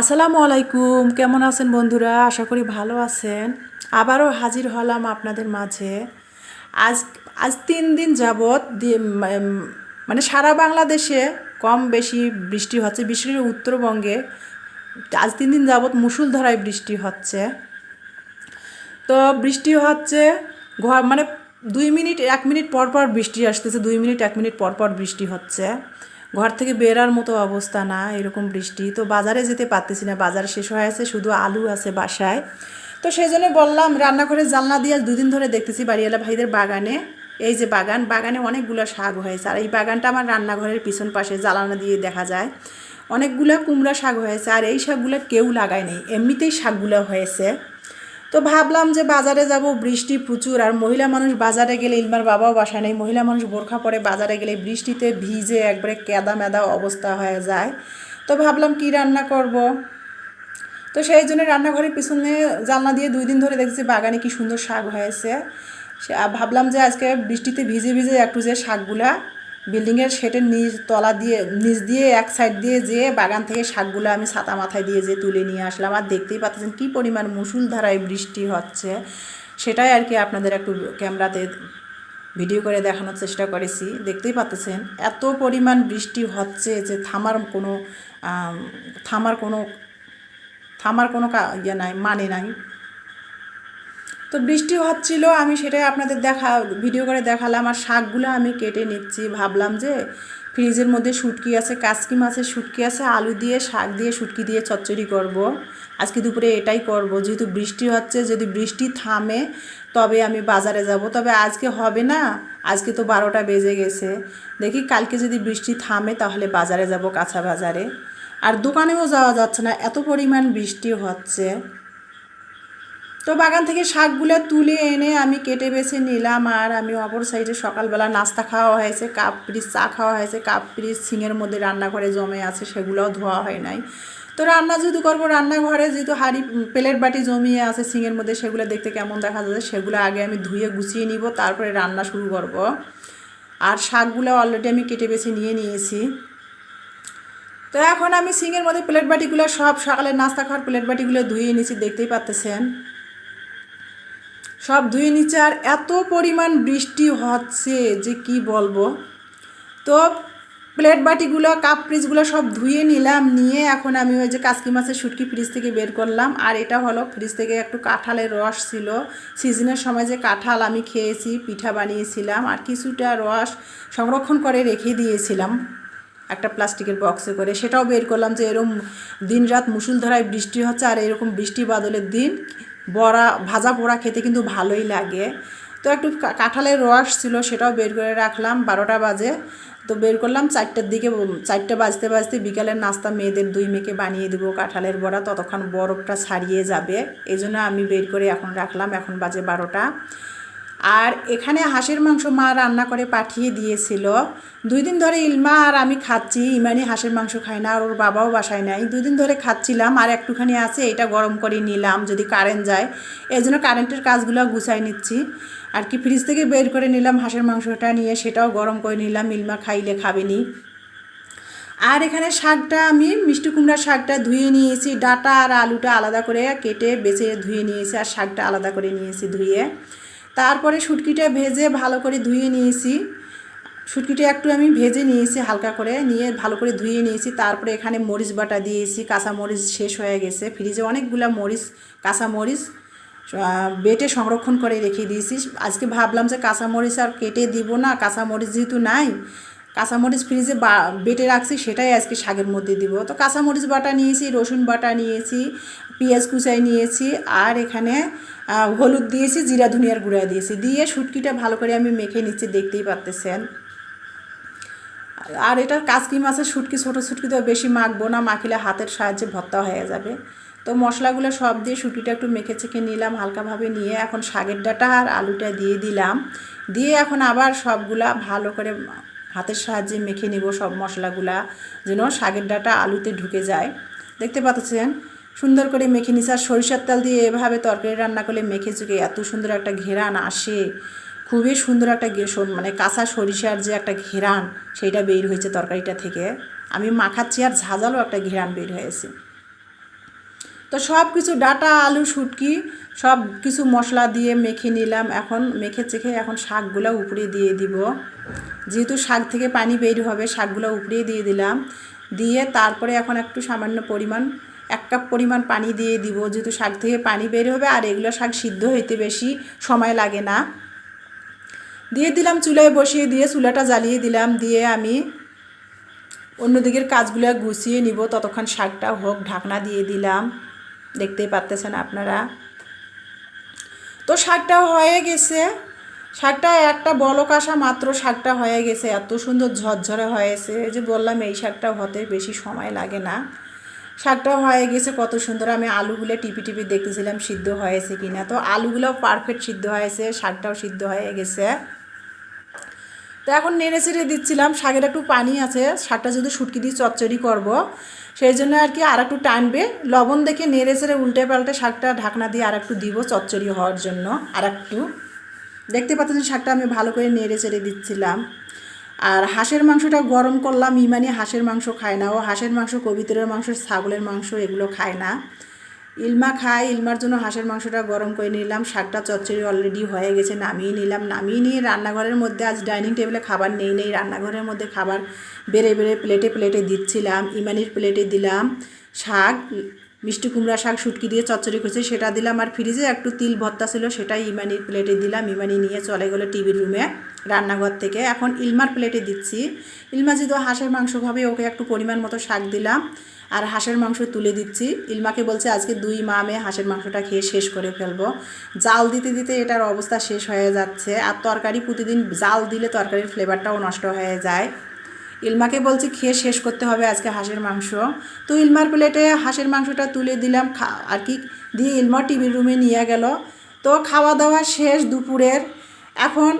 আসসালামু আলাইকুম, কেমন আছেন বন্ধুরা? আশা করি ভালো আছেন। আবারও হাজির হলাম আপনাদের মাঝে। আজ আজ 3 দিন যাবৎ মানে সারা বাংলাদেশে কম বেশি বৃষ্টি হচ্ছে, বিশেষ করে উত্তরবঙ্গে আজ 3 দিন যাবৎ মুষলধারায় বৃষ্টি হচ্ছে। তো বৃষ্টি হচ্ছে ঘর মানে 2 মিনিট 1 মিনিট পর পর বৃষ্টি আসতেছে, 2 মিনিট 1 মিনিট পর পর বৃষ্টি হচ্ছে। ঘর থেকে বেরার মতো অবস্থা না, এরকম বৃষ্টি। তো বাজারে যেতে পারতেছি না, বাজার শেষ হয়ে আছে, শুধু আলু আছে বাসায়। তো সেই জন্য বললাম, রান্নাঘরের জানলা দিয়ে 2 দিন ধরে দেখতেছি বাড়িওয়ালা ভাইদের বাগানে, এই যে বাগানে অনেকগুলো শাক হয়েছে। আর এই বাগানটা আমার রান্নাঘরের পিছন পাশে জানালা দিয়ে দেখা যায়। অনেকগুলো কুমড়া শাক হয়েছে, আর এই শাকগুলো কেউ লাগায় নেই, এমনিতেই শাকগুলো হয়েছে। তো ভাবলাম যে বাজারে যাব, বৃষ্টি প্রচুর, আর মহিলা মানুষ বাজারে গেলে, ইলমার বাবাও বাসায় নেই, মহিলা মানুষ বোরখা পরে বাজারে গেলে বৃষ্টিতে ভিজে একবারে কেদা মেদা অবস্থা হয়ে যায়। তো ভাবলাম কি রান্না করব। তো সেই জন্য রান্নাঘরের পিছনে জানলা দিয়ে 2 দিন ধরে দেখছি বাগানে কি সুন্দর শাক হয়েছে। ভাবলাম যে আজকে বৃষ্টিতে ভিজে ভিজে একটু যে শাকগুলা বিল্ডিংয়ের শেডের নিচ দিয়ে এক সাইড দিয়ে যেয়ে বাগান থেকে শাকগুলো আমি ছাতা মাথায় দিয়ে যে তুলে নিয়ে আসলাম। আর দেখতেই পাচ্ছেন কী পরিমাণ মুষলধারায় বৃষ্টি হচ্ছে, সেটাই আর কি আপনাদের একটু ক্যামেরাতে ভিডিও করে দেখানোর চেষ্টা করেছি। দেখতেই পাচ্ছেন এত পরিমাণ বৃষ্টি হচ্ছে যে থামার কোনো ইয়ে নাই, মানে নাই। তো বৃষ্টি হচ্ছিল, আমি সেটাই আপনাদের ভিডিও করে দেখালাম। আর শাকগুলো আমি কেটে নিচ্ছি। ভাবলাম যে ফ্রিজের মধ্যে শুটকি আছে, কাচকি মাছের শুটকি আছে, আলু দিয়ে শাক দিয়ে শুটকি দিয়ে চচ্চড়ি করব। আজকে দুপুরে এটাই করব, যেহেতু বৃষ্টি হচ্ছে। যদি বৃষ্টি থামে তবে আমি বাজারে যাব, তবে আজকে হবে না। আজকে তো 12টা বেজে গেছে। দেখি কালকে যদি বৃষ্টি থামে তাহলে বাজারে যাব, কাঁচা বাজারে। আর দোকানেও যাওয়া যাচ্ছে না, এত পরিমাণ বৃষ্টি হচ্ছে। তো বাগান থেকে শাকগুলো তুলে এনে আমি কেটে বেছে নিলাম। আর আমি অপর সাইডে সকালবেলা নাস্তা খাওয়া হয়েছে, কাপ পিরিচ চা খাওয়া হয়েছে, কাপ পিরিচ সিঙের মধ্যে রান্নাঘরে জমে আছে, সেগুলোও ধোয়া হয় নাই। তো রান্না যেহেতু করবো, রান্নাঘরে যেহেতু প্লেট বাটি জমিয়ে আছে সিঙের মধ্যে, সেগুলো দেখতে কেমন দেখা যাচ্ছে, সেগুলো আগে আমি ধুয়ে গুছিয়ে নিব, তারপরে রান্না শুরু করব। আর শাকগুলো অলরেডি আমি কেটে বেছে নিয়ে নিয়েছি। তো এখন আমি সিঙের মধ্যে প্লেট বাটিগুলো সব সকালে নাস্তা খাওয়ার প্লেট বাটিগুলো ধুয়ে নিয়েছি, দেখতেই পাচ্ছেন সব ধুয়ে নিচ্ছে। আর এত পরিমাণ বৃষ্টি হচ্ছে যে কি বলবো। তো প্লেট বাটিগুলো কাপ ফ্রিজগুলো সব ধুয়ে নিলাম, নিয়ে এখন আমি ওই যে কাচকি মাছের শুটকি ফ্রিজ থেকে বের করলাম। আর এটা হলো ফ্রিজ থেকে একটু কাঁঠালের রস ছিল, সিজনের সময় যে কাঁঠাল আমি খেয়েছি, পিঠা বানিয়েছিলাম, আর কিছুটা রস সংরক্ষণ করে রেখে দিয়েছিলাম একটা প্লাস্টিকের বক্সে করে, সেটাও বের করলাম। যে এরকম দিন রাত মুষলধারায় বৃষ্টি হচ্ছে, আর এরকম বৃষ্টি বাদলের দিন ভাজা পোড়া খেতে কিন্তু ভালোই লাগে। তো একটু কাঁঠালের রস ছিল, সেটাও বের করে রাখলাম। 12টা বাজে, তো বের করলাম 4টার দিকে। 4টা বাজতে বাজতে বিকালের নাস্তা মেয়েদের 2 মেয়েকে বানিয়ে দেবো কাঁঠালের বড়া, ততক্ষণ বরফটা ছাড়িয়ে যাবে। এই জন্য আমি বের করে এখন রাখলাম। এখন বাজে 12টা। আর এখানে হাঁসের মাংস মা রান্না করে পাঠিয়ে দিয়েছিল। 2 দিন ধরে ইলমা আর আমি খাচ্ছি। ইমানি হাঁসের মাংস খায় না, আর ওর বাবাও বাসায় নাই। 2 দিন ধরে খাচ্ছিলাম। আর একটুখানি আছে, এটা গরম করে নিলাম যদি কারেন্ট যায়, এই জন্য কারেন্টের কাজগুলো গুছাই নিচ্ছি। আর কি ফ্রিজ থেকে বের করে নিলাম হাঁসের মাংসটা নিয়ে, সেটাও গরম করে নিলাম, ইলমা খাইলে খাবেনি। আর এখানে শাকটা আমি মিষ্টি কুমড়ার শাকটা ধুয়ে নিয়েছি, ডাঁটা আর আলুটা আলাদা করে কেটে বেছে ধুয়ে নিয়েছি, আর শাকটা আলাদা করে নিয়েছি ধুয়ে। তারপরে শুটকিটা ভেজে ভালো করে ধুয়ে নিয়েছি। শুটকিটা একটু আমি ভেজে নিয়েছি হালকা করে, নিয়ে ভালো করে ধুয়ে নিয়েছি। তারপরে এখানে মরিচ বাটা দিয়েছি, কাঁচা মরিচ শেষ হয়ে গেছে, ফ্রিজে অনেকগুলো কাঁচা মরিচ বেটে সংরক্ষণ করে রেখে দিয়েছি। আজকে ভাবলাম যে কাঁচা মরিচ আর কেটে দিব না, কাঁচা মরিচ যেহেতু নাই, কাঁচামরিচ ফ্রিজে বেটে রাখছি, সেটাই আজকে শাকের মধ্যে দিব। তো কাঁচামরিচ বাটা নিয়েছি, রসুন বাটা নিয়েছি, পেঁয়াজ কুচাই নিয়েছি, আর এখানে হলুদ দিয়েছি, জিরা ধনিয়ার গুঁড়া দিয়েছি, দিয়ে শুটকিটা ভালো করে আমি মেখে নিচ্ছি, দেখতেই পাচ্ছেন। আর এটা কাচকি মাছের শুটকি, ছোটো শুটকি তো বেশি মাখবো না, মাখিলে হাতের সাহায্যে ভর্তা হয়ে যাবে। তো মশলাগুলো সব দিয়ে শুটকিটা একটু মেখে চেখে নিলাম হালকাভাবে, নিয়ে এখন শাকের ডাঁটা আর আলুটা দিয়ে দিলাম। দিয়ে এখন আবার সবগুলা ভালো করে হাতের সাহায্যে মেখে নিব, সব মশলাগুলা যেন শাকের ডাঁটা আলুতে ঢুকে যায়। দেখতে পাচ্ছেন সুন্দর করে মেখে নিছি। আর সরিষার তেল দিয়ে এভাবে তরকারি রান্না করলে মেখে চুকে এত সুন্দর একটা ঘেরান আসে, খুবই সুন্দর একটা মানে কাঁচা সরিষার যে একটা ঘেরান, সেইটা বের হয়েছে তরকারিটা থেকে। আমি মাখাচ্ছি আর ঝাঁঝালো একটা ঘেরান বের হয়েছে। তো সব কিছু ডাটা আলু শুটকি সব কিছু মশলা দিয়ে মেখে নিলাম। এখন মেখে চেখে এখন শাকগুলো উপরে দিয়ে দিব। যেহেতু শাক থেকে পানি বের হবে, শাকগুলো উপরে দিয়ে দিলাম। দিয়ে তারপরে এখন একটু সামান্য পরিমাণ 1 কাপ পরিমাণ পানি দিয়ে দিব, যেহেতু শাক থেকে পানি বের হবে। আর এগুলো শাক সিদ্ধ হইতে বেশি সময় লাগে না। দিয়ে দিলাম চুলায় বসিয়ে, দিয়ে চুলাটা জ্বালিয়ে দিলাম। দিয়ে আমি অন্যদিকের কাজগুলো গুছিয়ে নিব, ততক্ষণ শাকটা হোক। ঢাকনা দিয়ে দিলাম, দেখতেই পাচ্ছেন আপনারা। তো শাকটা হয়ে গেছে, শাকটা একটা বলক আসা মাত্র শাকটা হয়ে গেছে। এত সুন্দর ঝরঝরে হয়েছে, যে বললাম এই শাকটা হতে বেশি সময় লাগে না। শাকটা হয়ে গেছে কত সুন্দর। আমি আলুগুলো টিপি টিপি দেখতেছিলাম সিদ্ধ হয়েছে কিনা। তো আলুগুলোও পারফেক্ট সিদ্ধ হয়েছে, শাকটাও সিদ্ধ হয়ে গেছে। তো এখন নেড়ে চেড়ে দিচ্ছিলাম। শাকের একটু পানি আছে, শাকটা যদি শুটকি দিয়ে চচ্চড়ি করব, সেই জন্য আর কি আর একটু টানবে। লবণ দেখে নেড়ে চেড়ে উল্টে পাল্টে শাকটা ঢাকনা দিয়ে আর একটু দিব চচ্চড়ি হওয়ার জন্য। আর একটু দেখতে পাচ্ছেন শাকটা আমি ভালো করে নেড়ে চেড়ে দিচ্ছিলাম। আর হাঁসের মাংসটা গরম করলাম। ইমানি হাঁসের মাংস খায় না, ও হাঁসের মাংস, কবিতরের মাংস, ছাগলের মাংস এগুলো খায় না। ইলমা খায়, ইলমার জন্য হাঁসের মাংসটা গরম করে নিলাম। শাকটা চচ্চড়ি অলরেডি হয়ে গেছে, নামিয়ে নিলাম। নামিয়ে নিয়ে রান্নাঘরের মধ্যে, আজ ডাইনিং টেবিলে খাবার নেই, রান্নাঘরের মধ্যে খাবার বেড়ে বেড়ে প্লেটে প্লেটে দিচ্ছিলাম। ইমানির প্লেটে দিলাম শাক, মিষ্টি কুমড়া শাক শুটকি দিয়ে চচ্চড়ি করছে সেটা দিলাম। আর ফ্রিজে একটু তিল ভর্তা ছিল, সেটাই ইমানির প্লেটে দিলাম। ইমানি নিয়ে চলে গেলো টিভির রুমে রান্নাঘর থেকে। এখন ইলমার প্লেটে দিচ্ছি। ইলমা যেহেতু হাঁসের মাংস খাবে, ওকে একটু পরিমাণ মতো শাক দিলাম আর হাঁসের মাংস তুলে দিচ্ছি। ইলমাকে বলছে আজকে 2 মা মেয়ে হাঁসের মাংসটা খেয়ে শেষ করে ফেলবো। জাল দিতে দিতে এটার অবস্থা শেষ হয়ে যাচ্ছে। আর তরকারি প্রতিদিন জাল দিলে তরকারির ফ্লেভারটাও নষ্ট হয়ে যায়। ইলমাকে বলছি খেয়ে শেষ করতে হবে আজকে হাঁসের মাংস। তো ইলমার প্লেটে হাঁসের মাংসটা তুলে দিলাম আর কি, দিয়ে ইলমা টিভির রুমে নিয়ে গেল। তো খাওয়া দাওয়া শেষ দুপুরের। এখন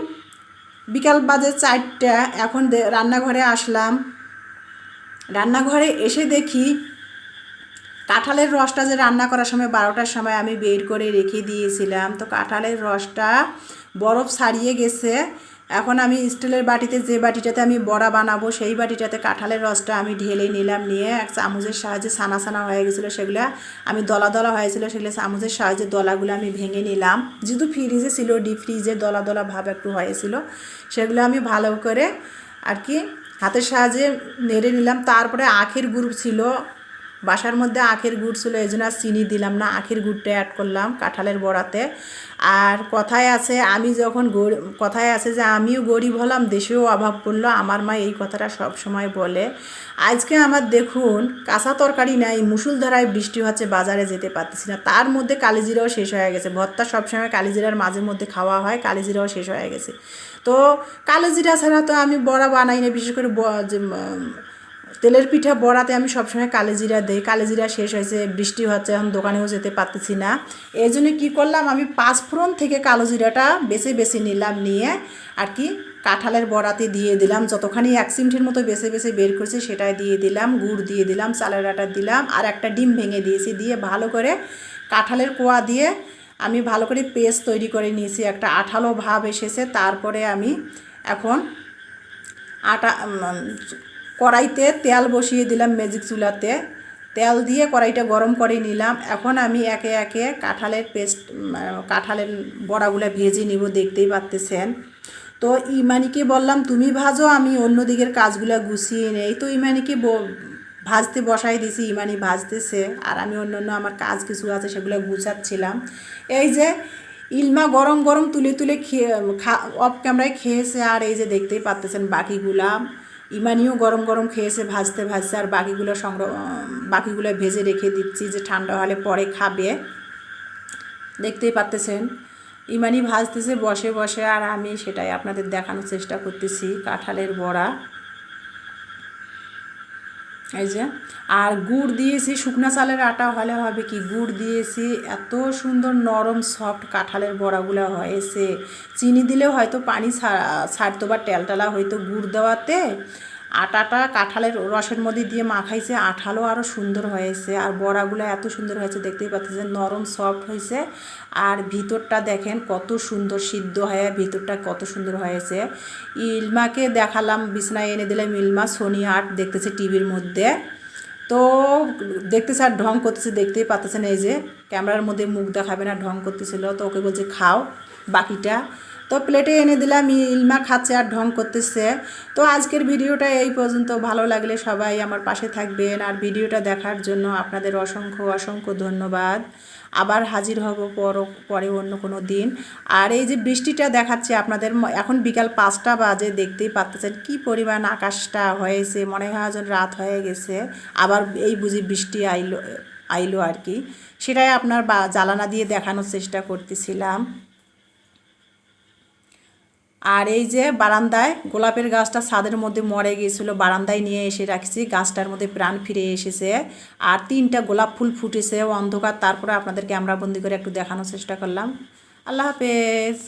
বিকাল বাজে 4টা। এখন রান্নাঘরে আসলাম। রান্নাঘরে এসে দেখি কাঁঠালের রসটা যে রান্না করার সময় 12টার সময় আমি বের করে রেখে দিয়েছিলাম, তো কাঁঠালের রসটা বরফ ছাড়িয়ে গেছে। এখন আমি স্টিলের বাটিতে, যে বাটিটাতে আমি বড়া বানাবো সেই বাটিটাতে কাঁঠালের রসটা আমি ঢেলে নিলাম। নিয়ে এক চামচের সাহায্যে ছানা ছানা হয়ে গেছিলো, সেগুলো আমি দলা দলা হয়েছিল, সেগুলো চামচের সাহায্যে দলাগুলো আমি ভেঙে নিলাম। যেহেতু ফ্রিজে ছিল, ডিপ ফ্রিজে দলা দলা ভাব একটু হয়েছিল, সেগুলো আমি ভালো করে আর কি হাতের সাহায্যে নেড়ে নিলাম। তারপরে আখের গুড় ছিল, বাসার মধ্যে আখের গুড় ছিল, এই জন্য আর চিনি দিলাম না, আখের গুড়টা অ্যাড করলাম কাঁঠালের বড়াতে। আর কথায় আছে কথায় আছে যে আমিও গরিব হলাম, দেশেও অভাব পড়লো। আমার মা এই কথাটা সব সময় বলে। আজকে আমার দেখুন কাঁচা তরকারি নাই, মুষলধারায় বৃষ্টি হচ্ছে, বাজারে যেতে পারতেছি না। তার মধ্যে কালিজিরাও শেষ হয়ে গেছে। ভর্তা সবসময় কালিজিরার মাঝে মধ্যে খাওয়া হয়, কালিজিরাও শেষ হয়ে গেছে। তো কালিজিরা ছাড়া তো আমি বড়া বানাই না, বিশেষ করে তেলের পিঠা বড়াতে আমি সবসময় কালিজিরা দিই। কালিজিরা শেষ হয়েছে, বৃষ্টি হচ্ছে, এখন দোকানেও যেতে পারতেছি না। এই জন্য কী করলাম, আমি 5 ফোড়ন থেকে কালো জিরাটা বেছে বেছে নিলাম, নিয়ে আর কি কাঁঠালের বড়াতে দিয়ে দিলাম। যতখানি 1 চিমটির মতো বেছে বেছে বের করছি সেটাই দিয়ে দিলাম। গুড় দিয়ে দিলাম, চালের আটা দিলাম, আর একটা ডিম ভেঙে দিয়েছি। দিয়ে ভালো করে কাঁঠালের কোয়া দিয়ে আমি ভালো করে পেস্ট তৈরি করে নিয়েছি। একটা আঠালো ভাব এসেছে। তারপরে আমি এখন কড়াইতে তেল বসিয়ে দিলাম, ম্যাজিক চুলাতে তেল দিয়ে কড়াইটা গরম করে নিলাম। এখন আমি একে একে কাঁঠালের বড়াগুলো ভেজে নিব, দেখতেই পাচ্ছেন। তো ইমানিকে বললাম তুমি ভাজো, আমি অন্যদিকের কাজগুলো গুছিয়ে নেই। তো ইমানিকে ভাজতে বসাই দিয়েছি, ইমানি ভাজতেছে, আর আমি অন্য আমার কাজ কিছু আছে সেগুলো গুছাচ্ছিলাম। এই যে ইলমা গরম গরম তুলে তুলে অফ ক্যামেরায় খেয়েছে। আর এই যে দেখতেই পাচ্ছেন বাকিগুলা ইমানিও গরম গরম খেয়েছে ভাজতে ভাজতে। আর বাকিগুলো ভেজে রেখে দিচ্ছি, যে ঠান্ডা হলে পরে খাবে। দেখতেই পাচ্ছেন ইমানি ভাজতেছে বসে বসে, আর আমি সেটাই আপনাদের দেখানোর চেষ্টা করতেছি। কাঁঠালের বড়া এই যে, আর গুড় দিয়েছি, শুকনা চালের আটা হলে হবে কি, গুড় দিয়েছি। এত সুন্দর নরম সফট কাঁঠালের বড়াগুলো হয়েছে। চিনি দিলেও হয়তো পানি ছাড়তো বা টেলটালা হয়তো, গুড় দেওয়াতে আটাটা কাঁঠালের রসের মধ্যে দিয়ে মাখাইছে, আঠালো আরও সুন্দর হয়েছে। আর বড়াগুলো এত সুন্দর হয়েছে, দেখতেই পাচ্ছেন নরম সফট হয়েছে। আর ভিতরটা দেখেন কত সুন্দর সিদ্ধ হয়ে, ভিতরটা কত সুন্দর হয়েছে। ইলমাকে দেখালাম, বিছনায় এনে দিলাম। ইলমা সোনি আর্ট দেখতেছে টিভির মধ্যে। তো দেখতে স্যার ঢং করতেছে, দেখতেই পাচ্ছেন, এই যে ক্যামেরার মধ্যে মুখ দেখাবে না, ঢং করতেছিল। তো ওকে বলছে খাও বাকিটা। তো প্লেটে এনে দিলাম, ইলমা খাচ্ছে আর ঢং করতেছে। তো আজকের ভিডিওটা এই পর্যন্ত। ভালো লাগলে সবাই আমার পাশে থাকবেন, আর ভিডিওটা দেখার জন্য আপনাদের অসংখ্য অসংখ্য ধন্যবাদ। আবার হাজির হব পরে অন্য কোনো দিন। আর এই যে বৃষ্টিটা দেখাচ্ছে আপনাদের, এখন বিকাল 5টা বাজে, দেখতেই পাচ্ছেন কি পরিমাণ আকাশটা হয়েছে, মনে হয় যেন রাত হয়ে গেছে। আবার এই বুঝি বৃষ্টি আইলো আর কি, সেটাই আপনার জ্বালানা দিয়ে দেখানোর চেষ্টা করতেছিলাম। আর এই যে বারান্দায় গোলাপের গাছটা ছাদের মধ্যে মরে গিয়েছিল, বারান্দায় নিয়ে এসে রাখছি, গাছটার মধ্যে প্রাণ ফিরে এসেছে। আর 3টা গোলাপ ফুল ফুটেছে অন্ধকার, তারপরে আপনাদের ক্যামেরা বন্দি করে একটু দেখানোর চেষ্টা করলাম। আল্লাহ হাফেজ।